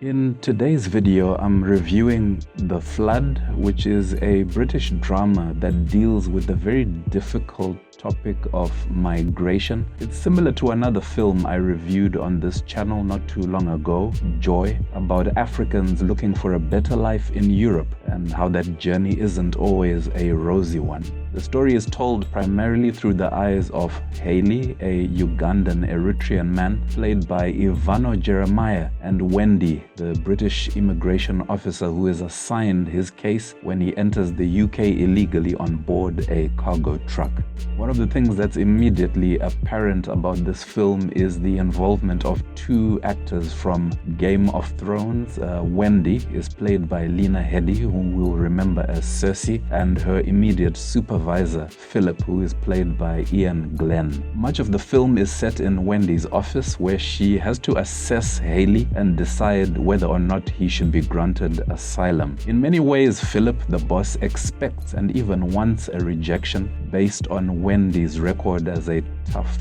In today's video, I'm reviewing The Flood, which is a British drama that deals with the very difficult topic of migration. It's similar to another film I reviewed on this channel not too long ago, Joy, about Africans looking for a better life in Europe and how that journey isn't always a rosy one. The story is told primarily through the eyes of Headey, a Ugandan Eritrean man played by Ivanno Jeremiah, and Wendy, the British immigration officer who is assigned his case when he enters the UK illegally on board a cargo truck. One of the things that's immediately apparent about this film is the involvement of two actors from Game of Thrones. Wendy is played by Lena, whom we'll remember as Cersei, and her immediate supervisor, Philip, who is played by Iain, Glen. Much of the film is set in Wendy's office, where she has to assess Headey and decide whether or not he should be granted asylum. In many ways, Philip, the boss, expects and even wants a rejection based on Wendy's record as a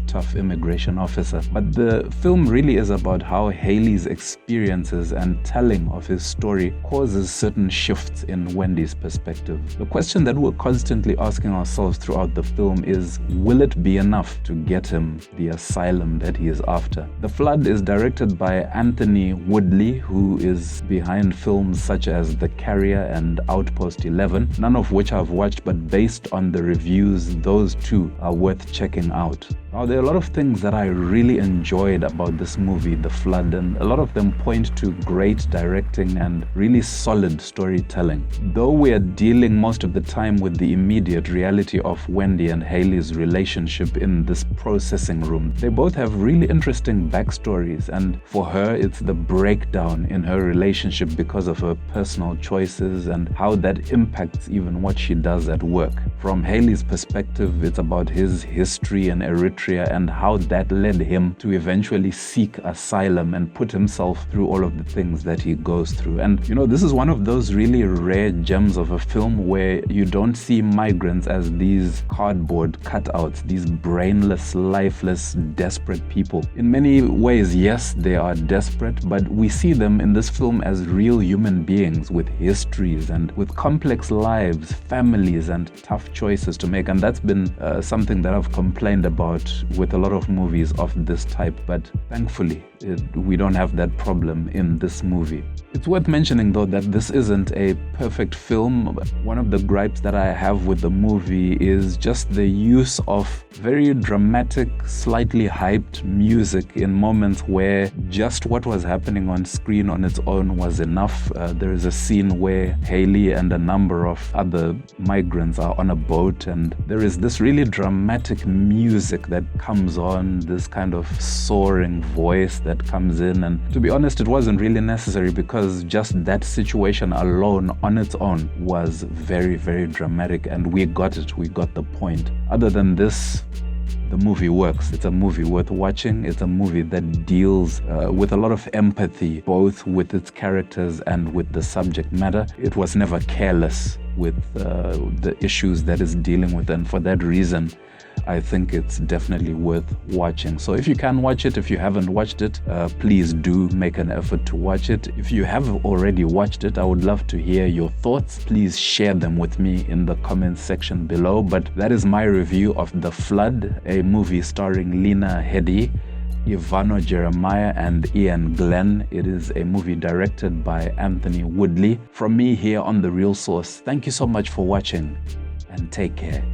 tough immigration officer. But the film really is about how Headey's experiences and telling of his story causes certain shifts in Wendy's perspective. The question that we're constantly asking ourselves throughout the film is, will it be enough to get him the asylum that he is after? The Flood is directed by Anthony Woodley, who is behind films such as The Carrier and Outpost 11, none of which I've watched, but based on the reviews, those two are worth checking out. Now, there are a lot of things that I really enjoyed about this movie, The Flood, and a lot of them point to great directing and really solid storytelling. Though we are dealing most of the time with the immediate reality of Wendy and Headey's relationship in this processing room, they both have really interesting backstories, and for her, it's the breakdown in her relationship because of her personal choices and how that impacts even what she does at work. From Headey's perspective, it's about his history in Eritrea and how that led him to eventually seek asylum and put himself through all of the things that he goes through. And you know, this is one of those really rare gems of a film where you don't see migrants as these cardboard cutouts, these brainless, lifeless, desperate people. In many ways, yes, they are desperate, but we see them in this film as real human beings with histories and with complex lives, families, and tough choices to make. And that's been something that I've complained about with a lot of movies of this type, but thankfully we don't have that problem in this movie. It's worth mentioning though that this isn't a perfect film. One of the gripes that I have with the movie is just the use of very dramatic, slightly hyped music in moments where just what was happening on screen on its own was enough. There is a scene where Headey and a number of other migrants are on a boat, and there is this really dramatic music that comes on, this kind of soaring voice that comes in, and to be honest, it wasn't really necessary because just that situation alone on its own was very, very dramatic, and we got it, we got the point. Other than this, the movie works. It's a movie worth watching. It's a movie that deals with a lot of empathy, both with its characters and with the subject matter. It was never careless with the issues that it's dealing with, and for that reason, I think it's definitely worth watching. So if you can watch it, if you haven't watched it, please do make an effort to watch it. If you have already watched it, I would love to hear your thoughts. Please share them with me in the comments section below. But that is my review of The Flood, a movie starring Lena, Headey, Ivanno Jeremiah, and Iain, Glen. It is a movie directed by Anthony Woodley. From me here on The Real Source, thank you so much for watching, and take care.